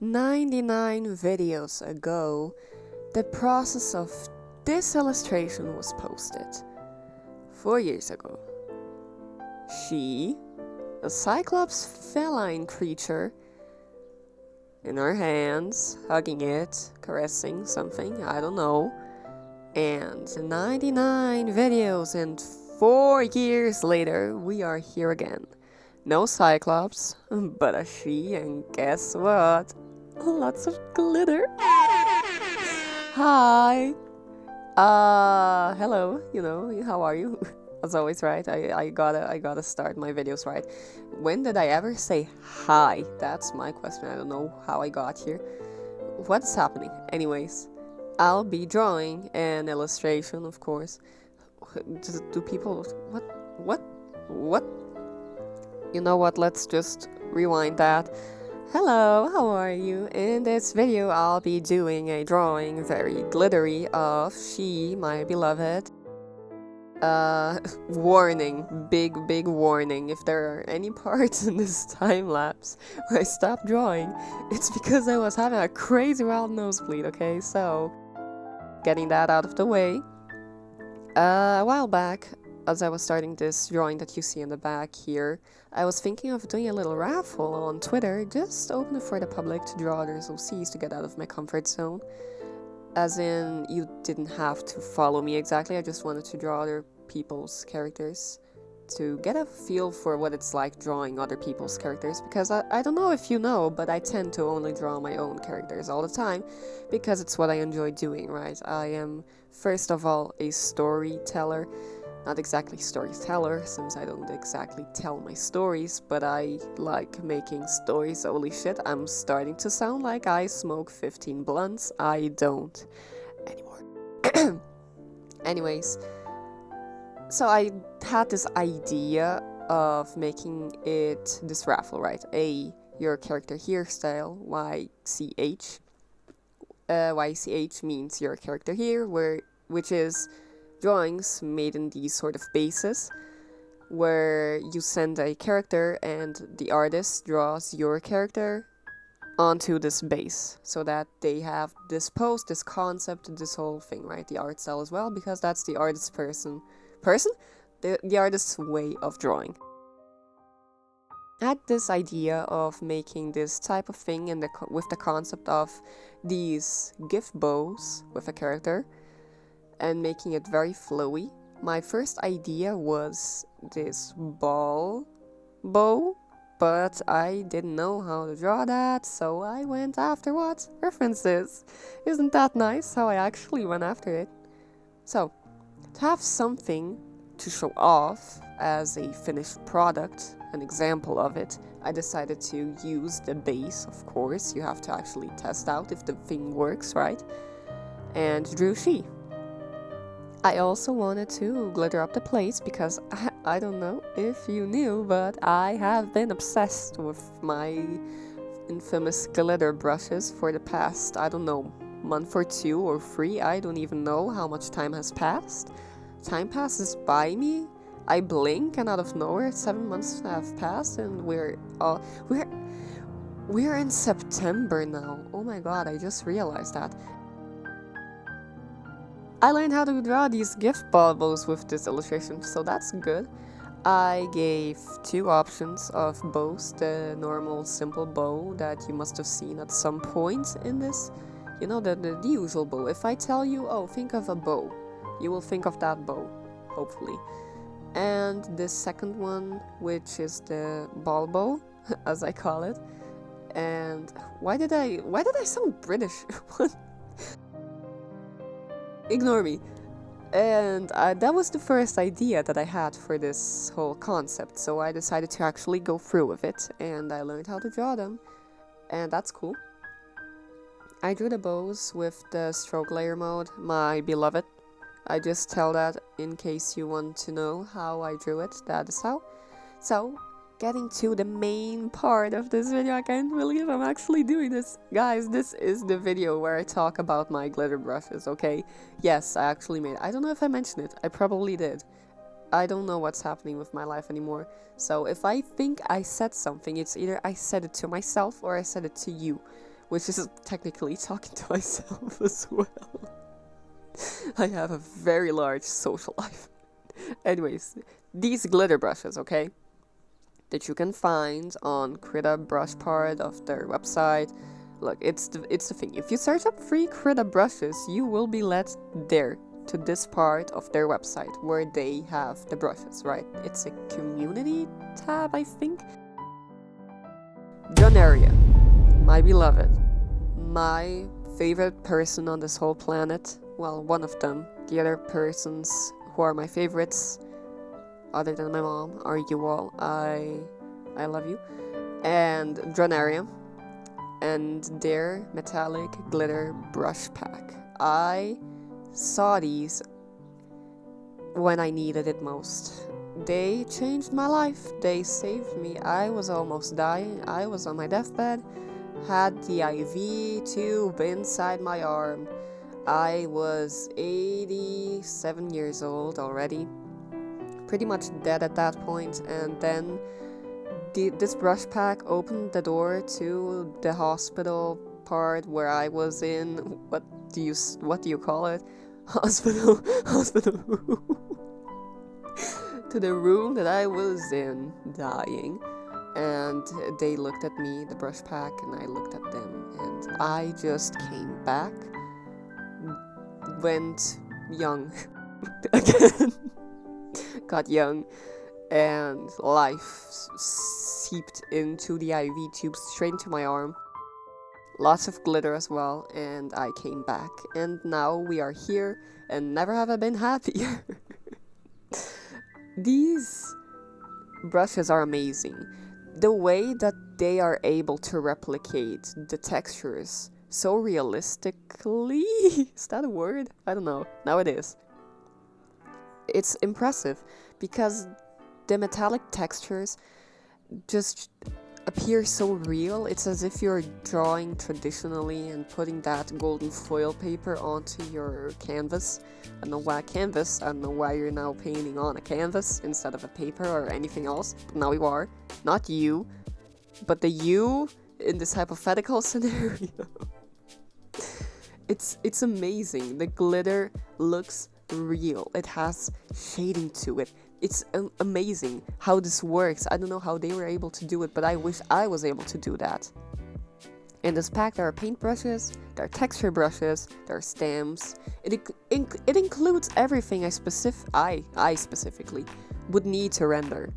99 videos ago, the process of this illustration was posted. 4 years ago. She, a cyclops feline creature, in her hands, hugging it, caressing something, I don't know. And 99 videos and 4 years later, we are here again. No cyclops, but a she, and guess what? Lots of glitter. Hi. Hello, how are you? As always, right? I gotta start my videos right. When did I ever say hi? That's my question. I don't know how I got here. What's happening? Anyways, I'll be drawing an illustration, of course. Do people... What? You know what? Let's just rewind that. Hello, how are you? In this video, I'll be doing a drawing, very glittery, of she, my beloved. Warning, big warning. If there are any parts in this time lapse where I stopped drawing, it's because I was having a crazy wild nosebleed, okay? So, getting that out of the way. A while back, as I was starting this drawing that you see in the back here, I was thinking of doing a little raffle on Twitter, just open it for the public to draw others OCs to get out of my comfort zone. As in, you didn't have to follow me exactly, I just wanted to draw other people's characters to get a feel for what it's like drawing other people's characters, because I don't know if you know, but I tend to only draw my own characters all the time, because it's what I enjoy doing, right? I am, first of all, a storyteller. Not exactly storyteller, since I don't exactly tell my stories, but I like making stories. Holy shit, I'm starting to sound like I smoke 15 blunts. I don't anymore. Anyways, so I had this idea of making it this raffle, right? Your character here style, YCH. YCH means your character here, which is drawings made in these sort of bases where you send a character and the artist draws your character onto this base so that they have this pose, this concept, this whole thing, right? The art style as well, because that's the artist's the artist's way of drawing. I had this idea of making this type of thing with the concept of these gift bows with a character and making it very flowy. My first idea was this ball bow, but I didn't know how to draw that, so I went after what? References. Isn't that nice how I actually went after it? So, to have something to show off as a finished product, an example of it, I decided to use the base, of course. You have to actually test out if the thing works, right? And drew she. I also wanted to glitter up the place because I don't know if you knew, but I have been obsessed with my infamous glitter brushes for the past, I don't know, month or 2 or 3. I don't even know how much time has passed. Time passes by me. I blink and out of nowhere 7 months have passed and we're in September now. Oh my god, I just realized that. I learned how to draw these gift bows with this illustration, so that's good. I gave 2 options of bows, the normal simple bow that you must have seen at some point in this. You know, the usual bow. If I tell you, oh, think of a bow, you will think of that bow, hopefully. And the second one, which is the ball bow, as I call it. And why did I sound British? Ignore me. And that was the first idea that I had for this whole concept, so I decided to actually go through with it, and I learned how to draw them, and that's cool. I drew the bows with the stroke layer mode, my beloved. I just tell that in case you want to know how I drew it, that is how. So, getting to the main part of this video, I can't believe I'm actually doing this. Guys, this is the video where I talk about my glitter brushes, okay? Yes, I actually made it. I don't know if I mentioned it. I probably did. I don't know what's happening with my life anymore. So if I think I said something, it's either I said it to myself or I said it to you. which is technically talking to myself as well. I have a very large social life. Anyways, these glitter brushes, okay, that you can find on Krita brush part of their website. Look, it's the thing. If you search up free Krita brushes, you will be led there to this part of their website where they have the brushes, right? It's a community tab, I think. Jonaria, my beloved, my favorite person on this whole planet. Well, one of them. The other persons who are my favorites, other than my mom, are you all. I love you. And Jonaria and their metallic glitter brush pack. I saw these when I needed it most. They changed my life. They saved me. I was almost dying. I was on my deathbed. Had the IV tube inside my arm. I was 87 years old already. Pretty much dead at that point. And then this brush pack opened the door to the hospital part where I was in. What do you call it? Hospital room. To the room that I was in, dying. And they looked at me, the brush pack, and I looked at them, and I just came back, went young again, got young, and life seeped into the IV tube straight into my arm. Lots of glitter as well, and I came back, and now we are here, and never have I been happier. These brushes are amazing. The way that they are able to replicate the textures so realistically, is that a word? I don't know. Now it is. It's impressive because the metallic textures just appear so real. It's as if you're drawing traditionally and putting that golden foil paper onto your canvas. I don't know why canvas. I don't know why you're now painting on a canvas instead of a paper or anything else. But now you are. Not you, but the you in this hypothetical scenario. It's amazing. The glitter looks real. It has shading to it. It's amazing how this works. I don't know how they were able to do it, but I wish I was able to do that. In this pack, there are paint brushes, there are texture brushes, there are stamps. It includes everything I specifically would need to render.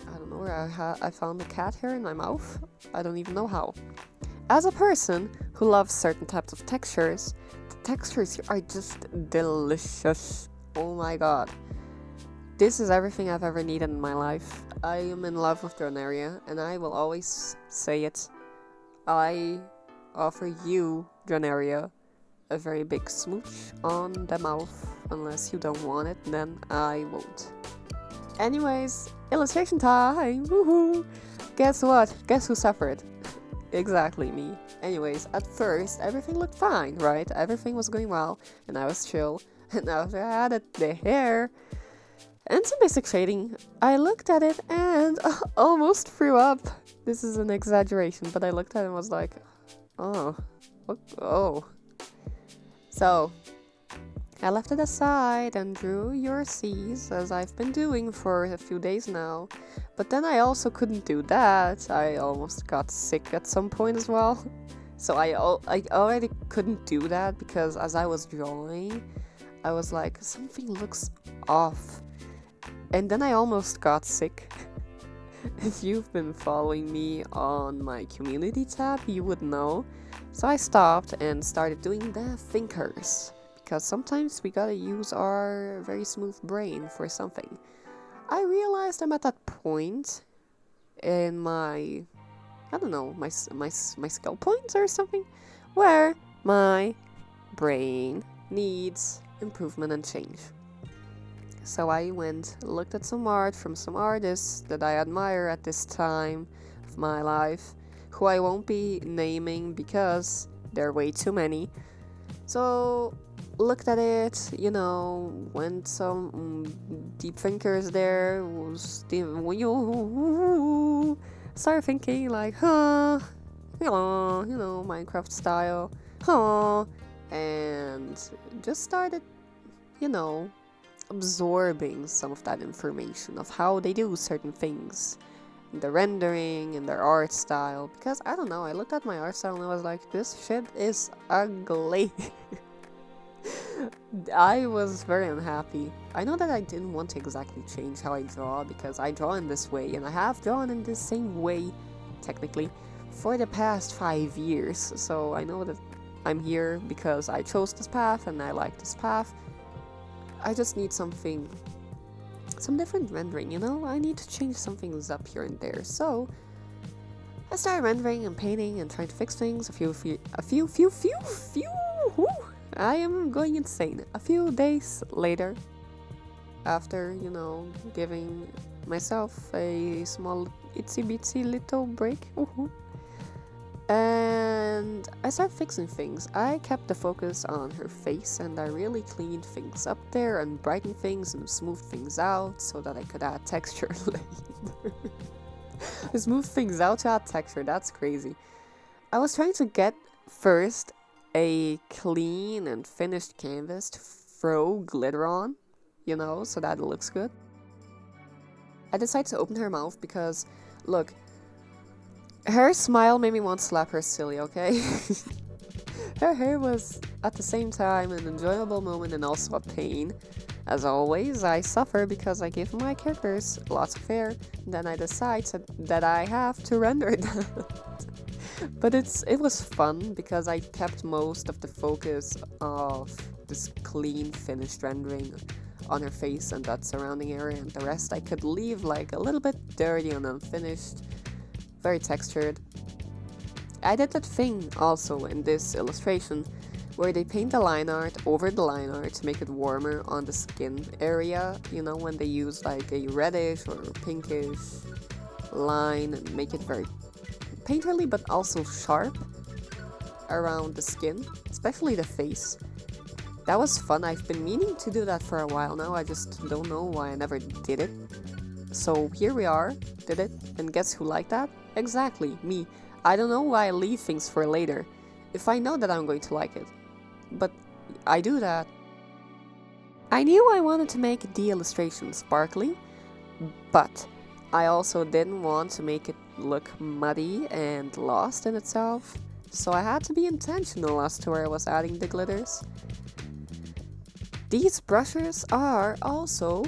I don't know where I found the cat hair in my mouth. I don't even know how. As a person who loves certain types of textures, the textures here are just delicious. Oh my god. This is everything I've ever needed in my life. I am in love with Jonaria, and I will always say it. I offer you, Jonaria, a very big smooch on the mouth. Unless you don't want it, then I won't. Anyways, illustration time! Woohoo! Guess what? Guess who suffered? Exactly me. Anyways, at first, everything looked fine, right? Everything was going well, and I was chill. And after I added the hair and some basic shading, I looked at it and almost threw up. This is an exaggeration, but I looked at it and was like, oh, what? Oh. So, I left it aside and drew your C's, as I've been doing for a few days now. But then I also couldn't do that. I almost got sick at some point as well. So I already couldn't do that because as I was drawing, I was like, something looks off. And then I almost got sick. If you've been following me on my community tab, you would know. So I stopped and started doing the thinkers. Because sometimes we gotta use our very smooth brain for something. I realized I'm at that point in my, I don't know, my skill points or something, where my brain needs improvement and change. So I looked at some art from some artists that I admire at this time of my life, who I won't be naming because there are way too many. So looked at it, went some deep thinkers there, started thinking like, Minecraft style. Aww. And just started, you know, absorbing some of that information of how they do certain things. The rendering and their art style. Because, I don't know, I looked at my art style and I was like, this shit is ugly. I was very unhappy. I know that I didn't want to exactly change how I draw because I draw in this way and I have drawn in this same way, technically, for the past 5 years. So I know that I'm here because I chose this path and I like this path. I just need some different rendering, you know? I need to change some things up here and there. So I started rendering and painting and trying to fix things. I am going insane. A few days later, after, giving myself a small itsy bitsy little break, and I started fixing things. I kept the focus on her face and I really cleaned things up there and brightened things and smoothed things out so that I could add texture later. I smoothed things out to add texture, that's crazy. I was trying to get first a clean and finished canvas to throw glitter on, so that it looks good. I decided to open her mouth because, look, her smile made me want to slap her silly, okay? Her hair was, at the same time, an enjoyable moment and also a pain. As always, I suffer because I give my characters lots of hair, and then I decide that I have to render that. But it was fun because I kept most of the focus of this clean, finished rendering on her face and that surrounding area, and the rest I could leave like a little bit dirty and unfinished. Very textured. I did that thing also in this illustration where they paint the line art over the line art to make it warmer on the skin area, when they use like a reddish or pinkish line and make it very painterly but also sharp around the skin, especially the face. That was fun. I've been meaning to do that for a while now, I just don't know why I never did it. So here we are, did it, and guess who liked that? Exactly, me. I don't know why I leave things for later, if I know that I'm going to like it. But I do that. I knew I wanted to make the illustration sparkly, but I also didn't want to make it look muddy and lost in itself, so I had to be intentional as to where I was adding the glitters. These brushes are also,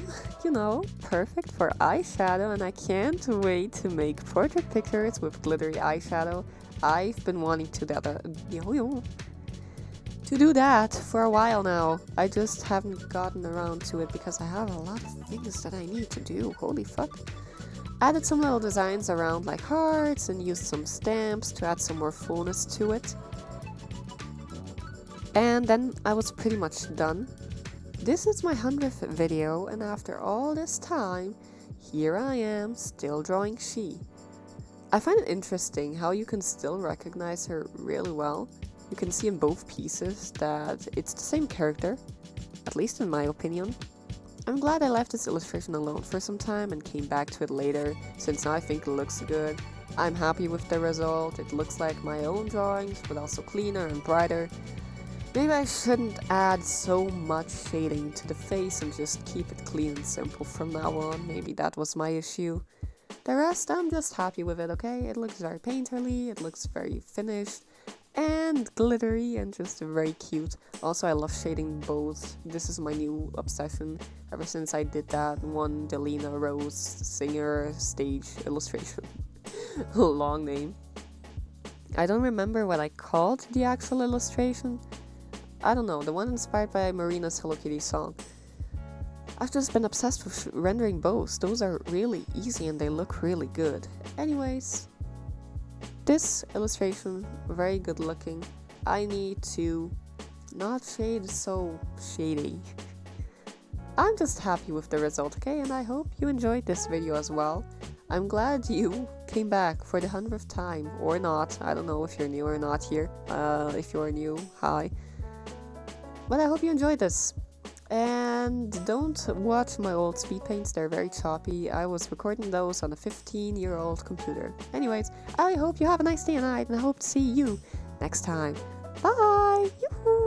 perfect for eyeshadow, and I can't wait to make portrait pictures with glittery eyeshadow. I've been wanting to do that for a while now. I just haven't gotten around to it because I have a lot of things that I need to do. Holy fuck. Added some little designs around like hearts and used some stamps to add some more fullness to it. And then I was pretty much done. This is my 100th video, and after all this time, here I am, still drawing she. I find it interesting how you can still recognize her really well. You can see in both pieces that it's the same character, at least in my opinion. I'm glad I left this illustration alone for some time and came back to it later, since now I think it looks good. I'm happy with the result. It looks like my own drawings, but also cleaner and brighter. Maybe I shouldn't add so much shading to the face and just keep it clean and simple from now on. Maybe that was my issue. The rest, I'm just happy with it, okay? It looks very painterly, it looks very finished and glittery and just very cute. Also, I love shading both. This is my new obsession ever since I did that one Delina Rose singer stage illustration. Long name. I don't remember what I called the actual illustration. I don't know, the one inspired by Marina's Hello Kitty song. I've just been obsessed with rendering bows. Those are really easy and they look really good. Anyways, this illustration, very good looking. I need to not shade so shady. I'm just happy with the result, okay? And I hope you enjoyed this video as well. I'm glad you came back for the 100th time, or not. I don't know if you're new or not here. If you're new, hi. But I hope you enjoyed this. And don't watch my old speed paints, they're very choppy. I was recording those on a 15-year-old computer. Anyways, I hope you have a nice day and night, and I hope to see you next time. Bye! Yoo-hoo!